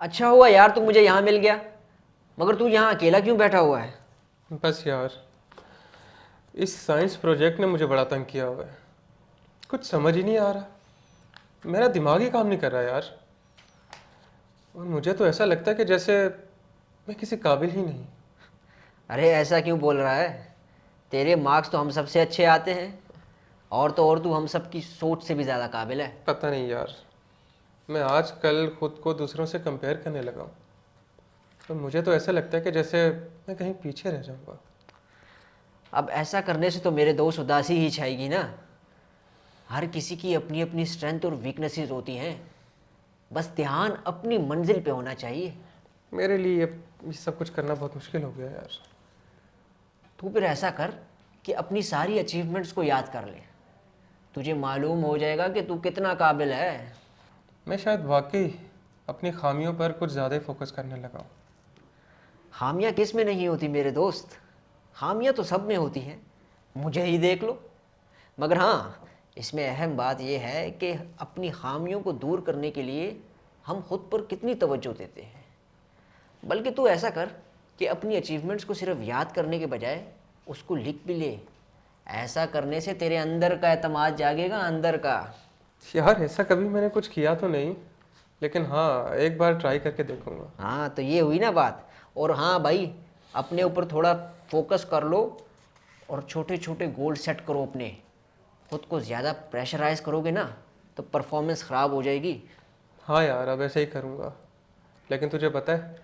अच्छा हुआ यार तू मुझे यहाँ मिल गया। मगर तू यहाँ अकेला क्यों बैठा हुआ है? बस यार, इस साइंस प्रोजेक्ट ने मुझे बड़ा तंग किया हुआ है। कुछ समझ ही नहीं आ रहा। मेरा दिमाग ही काम नहीं कर रहा यार। और मुझे तो ऐसा लगता है कि जैसे मैं किसी काबिल ही नहीं। अरे ऐसा क्यों बोल रहा है? तेरे मार्क्स तो हम सबसे अच्छे आते हैं। और तो और तू हम सब की सोच से भी ज़्यादा काबिल है। पता नहीं यार, मैं आजकल खुद को दूसरों से कंपेयर करने लगा हूँ। तो मुझे तो ऐसा लगता है कि जैसे मैं कहीं पीछे रह जाऊँगा। अब ऐसा करने से तो मेरे दोस्त उदासी ही छाएगी ना। हर किसी की अपनी अपनी स्ट्रेंथ और वीकनेसेस होती हैं। बस ध्यान अपनी मंजिल पे होना चाहिए। मेरे लिए ये सब कुछ करना बहुत मुश्किल हो गया यार। तू फिर ऐसा कर कि अपनी सारी अचीवमेंट्स को याद कर ले। तुझे मालूम हो जाएगा कि तू कितना काबिल है। मैं शायद वाकई अपनी खामियों पर कुछ ज़्यादा ही फोकस करने लगा हूँ। खामियां किस में नहीं होती मेरे दोस्त? खामियां तो सब में होती हैं। मुझे ही देख लो। मगर हाँ, इसमें अहम बात यह है कि अपनी खामियों को दूर करने के लिए हम खुद पर कितनी तवज्जो देते हैं। बल्कि तू ऐसा कर कि अपनी अचीवमेंट्स को सिर्फ याद करने के बजाय उसको लिख भी ले। ऐसा करने से तेरे अंदर का एतमाद जागेगा, अंदर का। यार ऐसा कभी मैंने कुछ किया तो नहीं, लेकिन हाँ एक बार ट्राई करके देखूंगा। हाँ तो ये हुई ना बात। और हाँ भाई, अपने ऊपर थोड़ा फोकस कर लो और छोटे छोटे गोल सेट करो अपने। खुद को ज़्यादा प्रेशराइज करोगे ना तो परफॉर्मेंस ख़राब हो जाएगी। हाँ यार, अब ऐसे ही करूँगा। लेकिन तुझे पता है,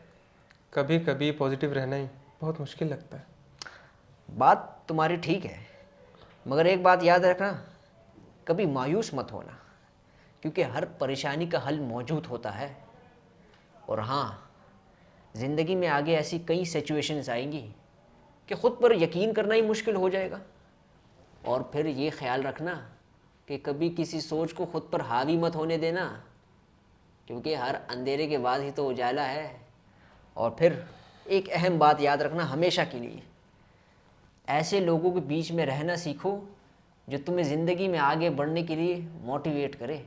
कभी कभी पॉजिटिव रहना ही बहुत मुश्किल लगता है। बात तुम्हारी ठीक है, मगर एक बात याद रखना, कभी मायूस मत होना, क्योंकि हर परेशानी का हल मौजूद होता है। और हाँ, ज़िंदगी में आगे ऐसी कई सिचुएशंस आएंगी कि ख़ुद पर यकीन करना ही मुश्किल हो जाएगा। और फिर ये ख्याल रखना कि कभी किसी सोच को खुद पर हावी मत होने देना, क्योंकि हर अंधेरे के बाद ही तो उजाला है। और फिर एक अहम बात याद रखना हमेशा के लिए, ऐसे लोगों के बीच में रहना सीखो जो तुम्हें ज़िंदगी में आगे बढ़ने के लिए मोटिवेट करे।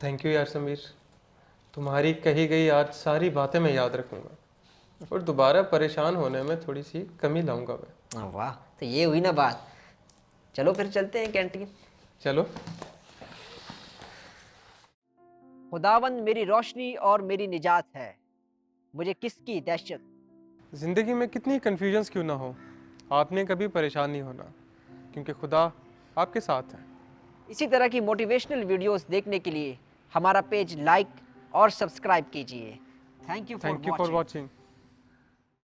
थैंक यू यार समीर, तुम्हारी कही गई आज सारी बातें मैं याद रखूँगा और दोबारा परेशान होने में थोड़ी सी कमी लाऊंगा मैं। वाह, तो ये हुई ना बात। चलो फिर चलते हैं कैंटीन। चलो। खुदावंद मेरी रोशनी और मेरी निजात है, मुझे किसकी दहशत। ज़िंदगी में कितनी कन्फ्यूजन्स क्यों ना हो, आपने कभी परेशान नहीं होना, क्योंकि खुदा आपके साथ है। इसी तरह की मोटिवेशनल वीडियोस देखने के लिए हमारा पेज लाइक और सब्सक्राइब कीजिए। Thank you for thank you for watching. Watching.